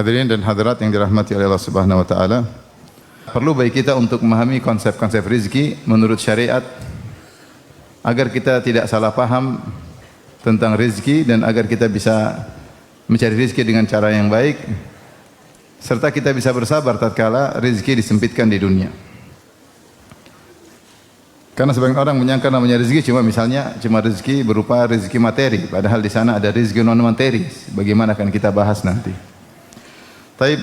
Hadirin dan hadirat yang dirahmati oleh Allah Subhanahu wa taala. Perlu bagi kita untuk memahami konsep-konsep rizki menurut syariat agar kita tidak salah paham tentang rizki dan agar kita bisa mencari rizki dengan cara yang baik serta kita bisa bersabar tatkala rizki disempitkan di dunia. Karena sebagian orang menyangka namanya rezeki cuma rezeki berupa rezeki materi, padahal di sana ada rezeki non materi. Bagaimana akan kita bahas nanti. Taib,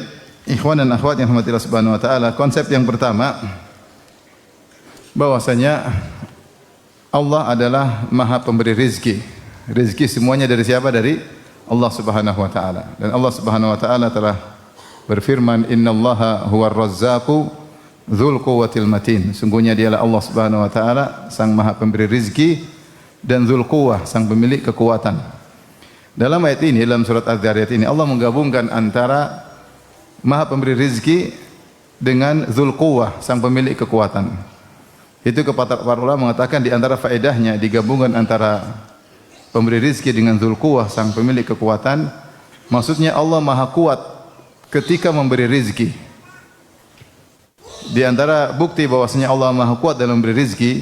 ikhwan dan akhwat yang dirahmati Allah Subhanahu wa taala, konsep yang pertama bahwasanya Allah adalah Maha Pemberi rezeki. Rezeki semuanya dari siapa? Dari Allah Subhanahu wa taala. Dan Allah Subhanahu wa taala telah berfirman, "Innallaha huwar razzaqu Dzul quwwatil matin." Sungguhnya dialah Allah Subhanahu wa taala sang Maha Pemberi rezeki dan Dzul Quwwah, sang pemilik kekuatan. Dalam ayat ini, dalam surat Az-Zariyat ini Allah menggabungkan antara Maha Pemberi rezeki dengan Dzul Quwwah, sang pemilik kekuatan. Itu para ulama mengatakan di antara faedahnya digabungkan antara pemberi rezeki dengan Dzul Quwwah, sang pemilik kekuatan. Maksudnya Allah Maha kuat ketika memberi rezeki. Di antara bukti bahwasanya Allah Maha kuat dalam memberi rezeki,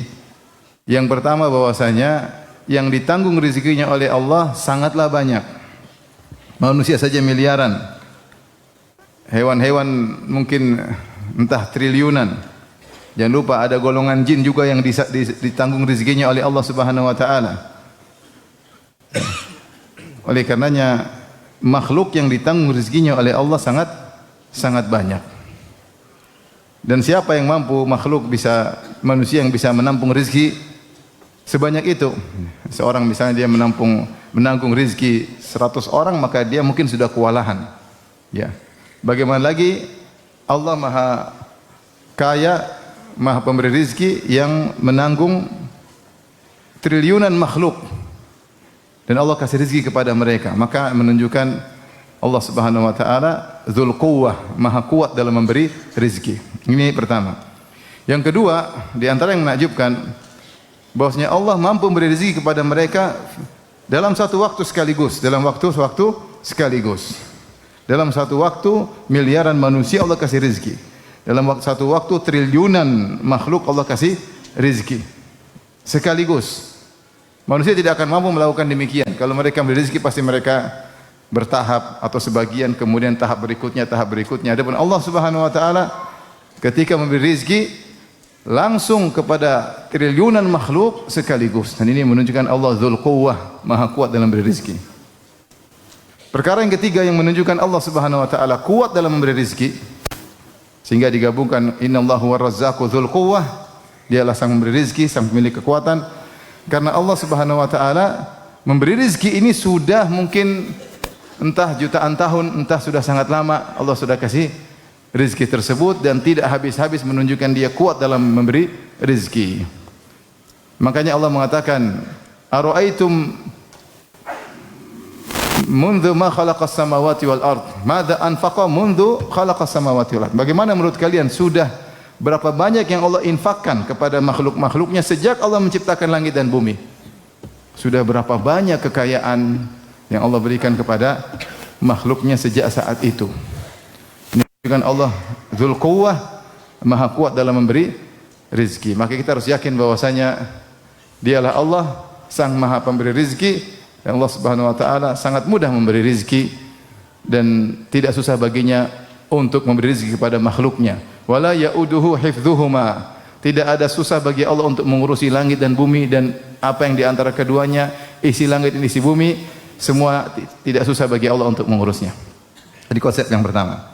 yang pertama bahwasanya yang ditanggung rezekinya oleh Allah sangatlah banyak. Manusia saja miliaran. Hewan-hewan mungkin entah triliunan. Jangan lupa ada golongan jin juga yang ditanggung rezekinya oleh Allah Subhanahu wa taala. Oleh karenanya makhluk yang ditanggung rezekinya oleh Allah sangat banyak. Dan siapa yang mampu manusia yang bisa menampung rezeki sebanyak itu? Seorang misalnya dia menanggung rezeki 100 orang, maka dia mungkin sudah kewalahan. Ya. Bagaimana lagi Allah Maha Kaya, Maha Pemberi rezeki yang menanggung triliunan makhluk. Dan Allah kasih rezeki kepada mereka. Maka menunjukkan Allah Subhanahu wa taala Dzul Quwwah, Maha kuat dalam memberi rezeki. Ini pertama. Yang kedua, di antara yang menakjubkan bahwasanya Allah mampu memberi rezeki kepada mereka dalam satu waktu sekaligus, dalam satu waktu miliaran manusia Allah kasih rezeki. Dalam satu waktu triliunan makhluk Allah kasih rezeki. Sekaligus. Manusia tidak akan mampu melakukan demikian. Kalau mereka memberi rezeki pasti mereka bertahap atau sebagian, kemudian tahap berikutnya. Adapun Allah Subhanahu wa taala ketika memberi rezeki langsung kepada triliunan makhluk sekaligus. Dan ini menunjukkan Allah Dzul Quwwah, Maha kuat dalam memberi rezeki. Perkara yang ketiga yang menunjukkan Allah Subhanahu wa taala kuat dalam memberi rezeki sehingga digabungkan Innallahu war-razzaqu dzul quwwah, dialah sang memberi rezeki, sang pemilik kekuatan. Karena Allah Subhanahu wa taala memberi rezeki ini sudah mungkin entah jutaan tahun, entah sudah sangat lama Allah sudah kasih rezeki tersebut dan tidak habis-habis menunjukkan dia kuat dalam memberi rezeki. Makanya Allah mengatakan, "Ara'aitum mundu ma khalaqas samawati wal ard, madza anfaqa mundu khalaqas samawati wal ard." Bagaimana menurut kalian sudah berapa banyak yang Allah infakkan kepada makhluk-makhluknya sejak Allah menciptakan langit dan bumi? Sudah berapa banyak kekayaan yang Allah berikan kepada makhluknya sejak saat itu. Dengan Allah Dzul Quwwah, Maha kuat dalam memberi rezeki. Maka kita harus yakin bahwasanya dialah Allah sang Maha Pemberi rezeki dan Allah Subhanahu wa taala sangat mudah memberi rezeki dan tidak susah baginya untuk memberi rezeki kepada makhluknya. Wala yauduhu hifdzuhuma. Tidak ada susah bagi Allah untuk mengurusi langit dan bumi dan apa yang di antara keduanya, isi langit dan isi bumi, semua tidak susah bagi Allah untuk mengurusnya. Jadi konsep yang pertama.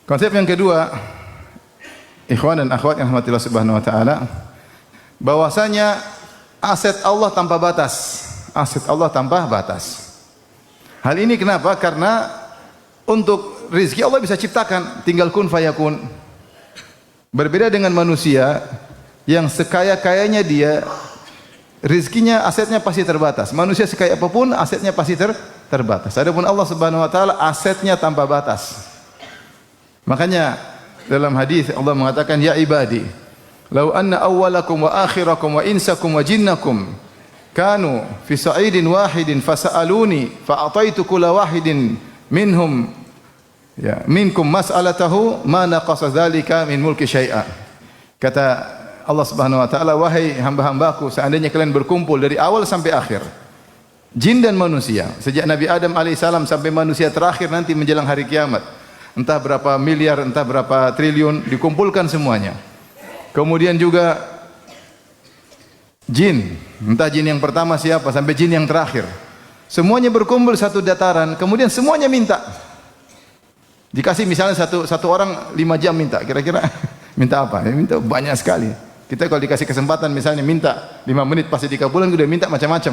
Konsep yang kedua, ikhwan dan akhwat yang dirahmati Allah Subhanahu wa taala, bahwasanya aset Allah tanpa batas. Aset Allah tanpa batas. Hal ini kenapa? Karena untuk rezeki Allah bisa ciptakan, tinggal kun fayakun. Berbeda dengan manusia yang sekaya-kayanya dia, rezekinya, asetnya pasti terbatas. Manusia sekaya apapun, asetnya pasti terbatas. Adapun Allah Subhanahu wa taala asetnya tanpa batas. Makanya dalam hadis Allah mengatakan, "Ya ibadi, law anna awwalakum wa akhirakum wa insakum wa jinnakum kanu fi sa'idin wahidin fasa'aluni fa'ataitu kulla wahidin minhum Ya, minkum mas'alatahu ma naqasa dzalika min mulki syai'a. Kata Allah Subhanahu wa taala, wahai hamba-hambaku, seandainya kalian berkumpul dari awal sampai akhir, jin dan manusia, sejak Nabi Adam alaihissalam sampai manusia terakhir nanti menjelang hari kiamat, entah berapa miliar, entah berapa triliun, dikumpulkan semuanya. Kemudian juga jin, entah jin yang pertama siapa sampai jin yang terakhir, semuanya berkumpul satu dataran, kemudian semuanya minta. Dikasih misalnya satu orang 5 jam minta, kira-kira minta apa? Ya, minta banyak sekali. Kita kalau dikasih kesempatan misalnya minta 5 menit pasti dikabulkan, udah minta macam-macam.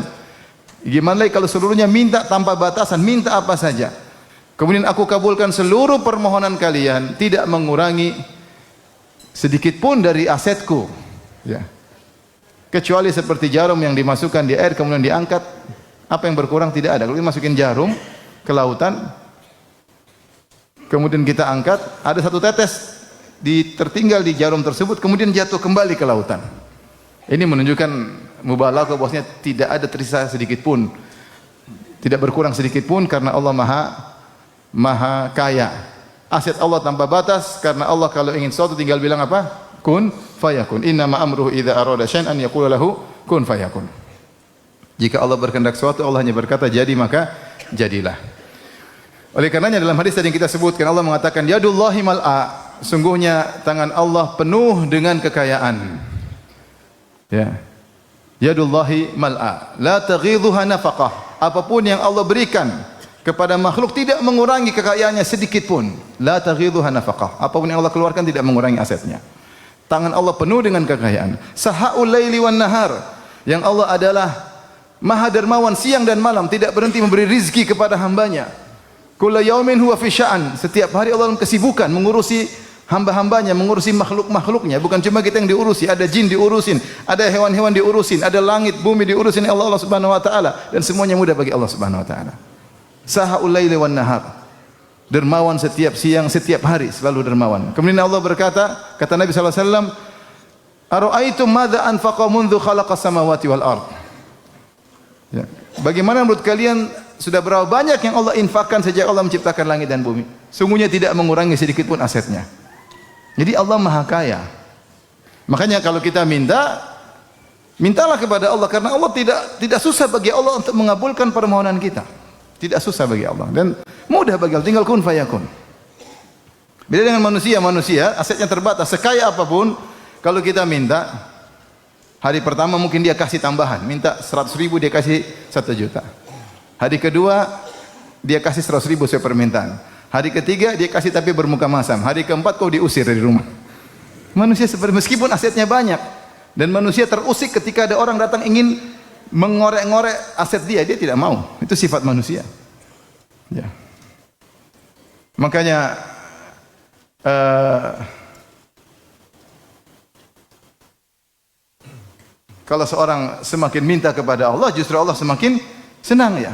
Gimana lagi kalau seluruhnya minta tanpa batasan, minta apa saja. Kemudian aku kabulkan seluruh permohonan kalian, tidak mengurangi sedikit pun dari asetku. Ya. Kecuali seperti jarum yang dimasukkan di air kemudian diangkat, apa yang berkurang tidak ada. Kalau dimasukin jarum ke lautan, kemudian kita angkat, ada satu tetes tertinggal di jarum tersebut, kemudian jatuh kembali ke lautan. Ini menunjukkan mubalaghah bahwasanya tidak ada tersisa sedikit pun, tidak berkurang sedikit pun, karena Allah maha kaya. Aset Allah tanpa batas, karena Allah kalau ingin sesuatu tinggal bilang apa? Kun fayakun. Innama amruhu idza arada syai'an yaqulu lahu kun fayakun. Jika Allah berkehendak sesuatu, Allah hanya berkata jadi, maka jadilah. Oleh karenanya dalam hadis tadi yang kita sebutkan, Allah mengatakan yadullahi mal'a, sungguhnya tangan Allah penuh dengan kekayaan. Ya. Yadullahi mal'a, la taghidhuha nafaqah. Apapun yang Allah berikan kepada makhluk tidak mengurangi kekayaannya sedikit pun. La taghidhuha nafaqah. Apapun yang Allah keluarkan tidak mengurangi asetnya. Tangan Allah penuh dengan kekayaan. Sahaul laili wan nahar, yang Allah adalah Maha dermawan siang dan malam, tidak berhenti memberi rizki kepada hambanya. Kulla yaumin huwa fi sya'an, setiap hari Allah dalam kesibukan mengurusi hamba-hambanya, mengurusi makhluk-makhluknya. Bukan cuma kita yang diurusi, ada jin diurusin, ada hewan-hewan diurusin, ada langit, bumi diurusin oleh Allah Subhanahu wa taala, dan semuanya mudah bagi Allah Subhanahu wa taala. Sahaul laili wan nahar, dermawan setiap siang, setiap hari, selalu dermawan. Kemudian Allah berkata, kata Nabi sallallahu alaihi wasallam, "Ara'aitum madza anfaqa mundzu khalaqas samawati wal ard?" Ya. Bagaimana menurut kalian sudah berapa banyak yang Allah infakkan sejak Allah menciptakan langit dan bumi? Sungguhnya tidak mengurangi sedikit pun asetnya. Jadi Allah maha kaya. Makanya kalau kita mintalah kepada Allah, karena Allah tidak susah bagi Allah untuk mengabulkan permohonan kita. Tidak susah bagi Allah dan mudah bagi Allah, tinggal kun fayakun. Beda dengan manusia asetnya terbatas, sekaya apapun kalau kita minta, hari pertama mungkin dia kasih tambahan, minta 100.000 dia kasih 1 juta. Hari kedua dia kasih 100.000 sesuai permintaan. Hari ketiga dia kasih tapi bermuka masam. Hari keempat kau diusir dari rumah. Manusia seperti, meskipun asetnya banyak, dan manusia terusik ketika ada orang datang ingin mengorek-ngorek aset dia tidak mau. Itu sifat manusia. Ya. Makanya kalau seorang semakin minta kepada Allah, justru Allah semakin senang, ya.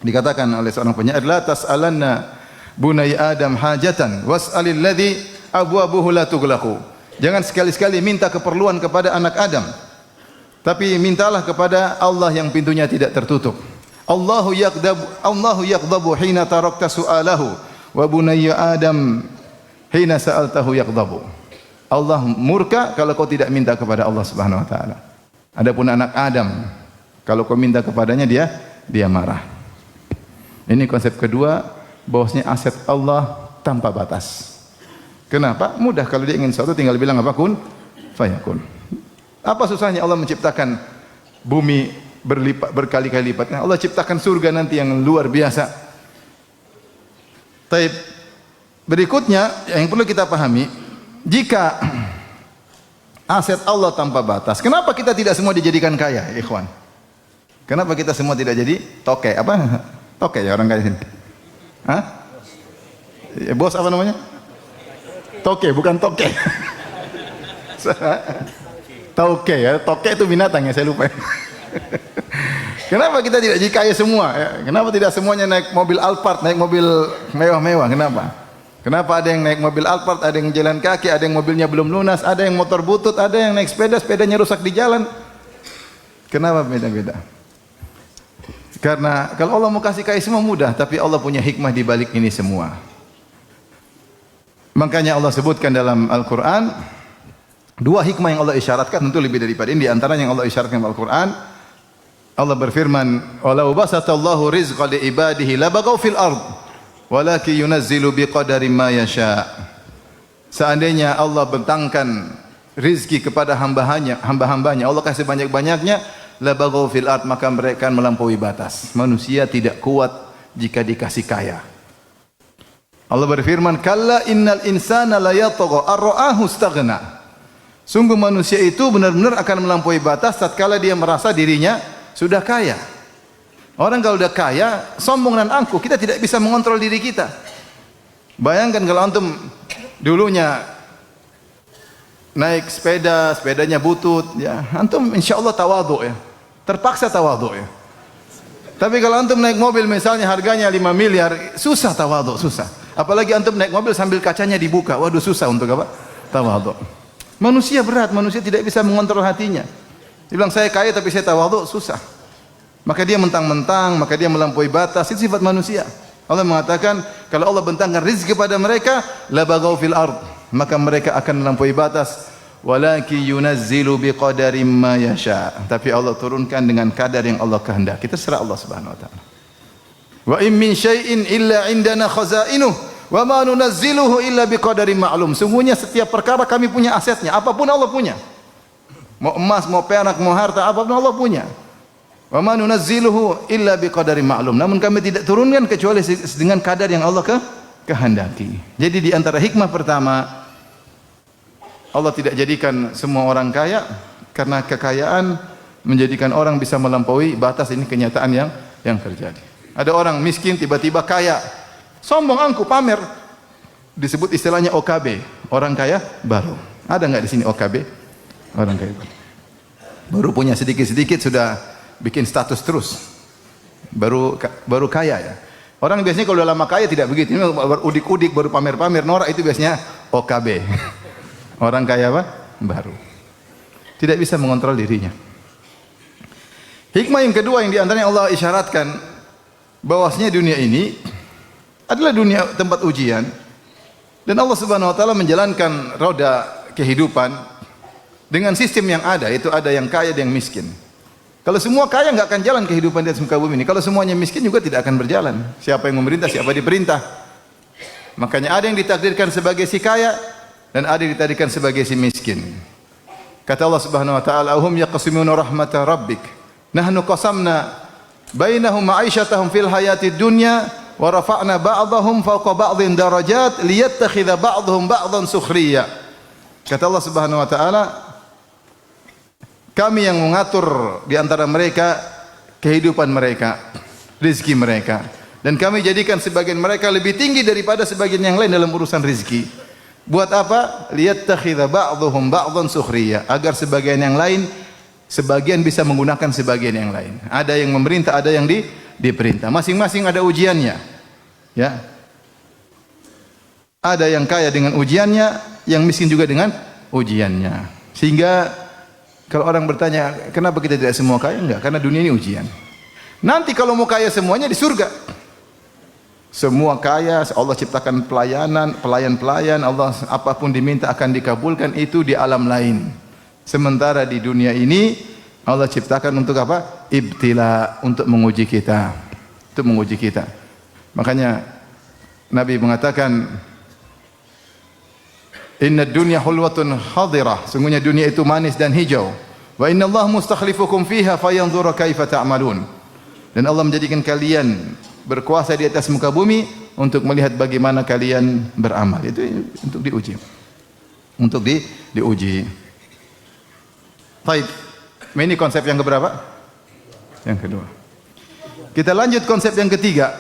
Dikatakan oleh seorang penyair, la tas'alanna bunai Adam hajatan was'alil ladzi abwabuhu la tughlaqu. Jangan sekali-sekali minta keperluan kepada anak Adam, tapi mintalah kepada Allah yang pintunya tidak tertutup. Allahu yaqdabu hina tarakta su'alahu wa bunayya Adam hina sa'altahu yaqdabu. Allah murka kalau kau tidak minta kepada Allah Subhanahu wa taala. Adapun anak Adam, kalau kau minta kepadanya dia marah. Ini konsep kedua, bahwasanya aset Allah tanpa batas. Kenapa? Mudah, kalau dia ingin sesuatu tinggal bilang apa? Kun fayakun. Apa susahnya Allah menciptakan bumi berkali-kali lipat? Allah ciptakan surga nanti yang luar biasa. Taib. Berikutnya yang perlu kita pahami, jika aset Allah tanpa batas, kenapa kita tidak semua dijadikan kaya, ikhwan? Kenapa kita semua tidak jadi toke? Apa? Toke ya orang kaya sini. Hah? Ya, bos apa namanya? Toke, bukan toke. Toke ya, toke itu binatang ya, saya lupa. Kenapa kita tidak jadi kaya semua? Ya, kenapa tidak semuanya naik mobil Alphard, naik mobil mewah-mewah? Kenapa? Kenapa ada yang naik mobil Alphard, ada yang jalan kaki, ada yang mobilnya belum lunas, ada yang motor butut, ada yang naik sepeda, sepedanya rusak di jalan? Kenapa beda-beda? Karena kalau Allah mau kasih kaya semua mudah, tapi Allah punya hikmah di balik ini semua. Makanya Allah sebutkan dalam Al-Quran, dua hikmah yang Allah isyaratkan, tentu lebih daripada ini. Di antara yang Allah isyaratkan dalam Al-Quran, Allah berfirman, "Walau basatallahu rizqa li ibadihi labaghaw fil ard, walakin yunazzilu biqadari ma yasha." Seandainya Allah bentangkan rizki kepada hamba-hambanya, Allah kasih banyak-banyaknya, labaghaw fil ard, maka mereka akan melampaui batas. Manusia tidak kuat jika dikasih kaya. Allah berfirman, "Kalla innal insana la yatgha ar-ra'ahu istaghna." Sungguh manusia itu benar-benar akan melampaui batas tatkala dia merasa dirinya sudah kaya. Orang kalau sudah kaya, sombong dan angkuh, kita tidak bisa mengontrol diri kita. Bayangkan kalau antum dulunya naik sepeda, sepedanya butut, ya, antum insyaallah tawadhu ya. Terpaksa tawadhu ya. Tapi kalau antum naik mobil misalnya harganya 5 miliar, susah tawadhu, susah. Apalagi antum naik mobil sambil kacanya dibuka, waduh susah untuk apa? Tawadhu. Manusia berat, manusia tidak bisa mengontrol hatinya. Dia bilang saya kaya tapi saya tawadhu, susah. Maka dia mentang-mentang, maka dia melampaui batas, itu sifat manusia. Allah mengatakan kalau Allah bentangkan rezeki kepada mereka, labaghaw fil ard, maka mereka akan melampaui batas. Walakin yunazzilu biqadarin ma yasha. Tapi Allah turunkan dengan kadar yang Allah kehendaki. Kita serah Allah Subhanahu wa taala. Wa in min syai'in illa indana khazainuh wa ma nunazziluhu illa biqadarin ma'lum. Sungguhnya setiap perkara kami punya asetnya, apapun Allah punya. Mau emas, mau perak, mau harta, apapun Allah punya. Wa ma nunazziluhu illa biqadarin ma'lum. Namun kami tidak turunkan kecuali dengan kadar yang Allah kehendaki. Jadi di antara hikmah pertama, Allah tidak jadikan semua orang kaya karena kekayaan menjadikan orang bisa melampaui batas. Ini kenyataan yang terjadi. Ada orang miskin tiba-tiba kaya, sombong angkuh pamer, disebut istilahnya OKB, orang kaya baru. Ada nggak di sini OKB? Orang kaya baru punya sedikit-sedikit sudah bikin status terus, baru kaya ya. Orang biasanya kalau udah lama kaya tidak begitu, ini baru udik-udik, baru pamer-pamer, norak, itu biasanya OKB. Orang kaya apa? Baru. Tidak bisa mengontrol dirinya. Hikmah yang kedua yang diantaranya Allah isyaratkan bahwasanya dunia ini adalah dunia tempat ujian dan Allah Subhanahu wa taala menjalankan roda kehidupan dengan sistem yang ada, itu ada yang kaya dan yang miskin. Kalau semua kaya enggak akan jalan kehidupan di atas muka bumi ini. Kalau semuanya miskin juga tidak akan berjalan. Siapa yang memerintah, siapa diperintah. Makanya ada yang ditakdirkan sebagai si kaya dan ada yang ditakdirkan sebagai si miskin. Kata Allah Subhanahu wa taala, "Ahum yaqsimuna rahmata rabbik. Nahnu qasamna bainahum ma'isyatahum fil hayatid dunya wa rafa'na ba'dahum fawqa ba'dhin darajat liyattakhidha ba'dhum ba'dhan sukhriya." Kata Allah Subhanahu wa taala, kami yang mengatur di antara mereka kehidupan mereka, rezeki mereka, dan kami jadikan sebagian mereka lebih tinggi daripada sebagian yang lain dalam urusan rezeki. Buat apa? Liyattakhidha ba'dhum ba'dhan sukhriya, agar sebagian yang lain sebagian bisa menggunakan sebagian yang lain. Ada yang memerintah, ada yang diperintah. Masing-masing ada ujiannya. Ya. Ada yang kaya dengan ujiannya, yang miskin juga dengan ujiannya. Sehingga kalau orang bertanya, kenapa kita tidak semua kaya? Enggak, karena dunia ini ujian. Nanti kalau mau kaya semuanya di surga. Semua kaya, Allah ciptakan pelayan-pelayan, Allah apapun diminta akan dikabulkan, itu di alam lain. Sementara di dunia ini Allah ciptakan untuk apa? Ibtila, untuk menguji kita. Untuk menguji kita. Makanya Nabi mengatakan, "Inna dunya hulwatun hadirah." Sungguhnya dunia itu manis dan hijau. Wa inna Allah mustakhlifukum fiha fayanzura kaifa ta'malun. Dan Allah menjadikan kalian berkuasa di atas muka bumi untuk melihat bagaimana kalian beramal. Itu untuk diuji. Untuk diuji. Baik. Ini konsep yang keberapa? Yang kedua. Kita lanjut konsep yang ketiga.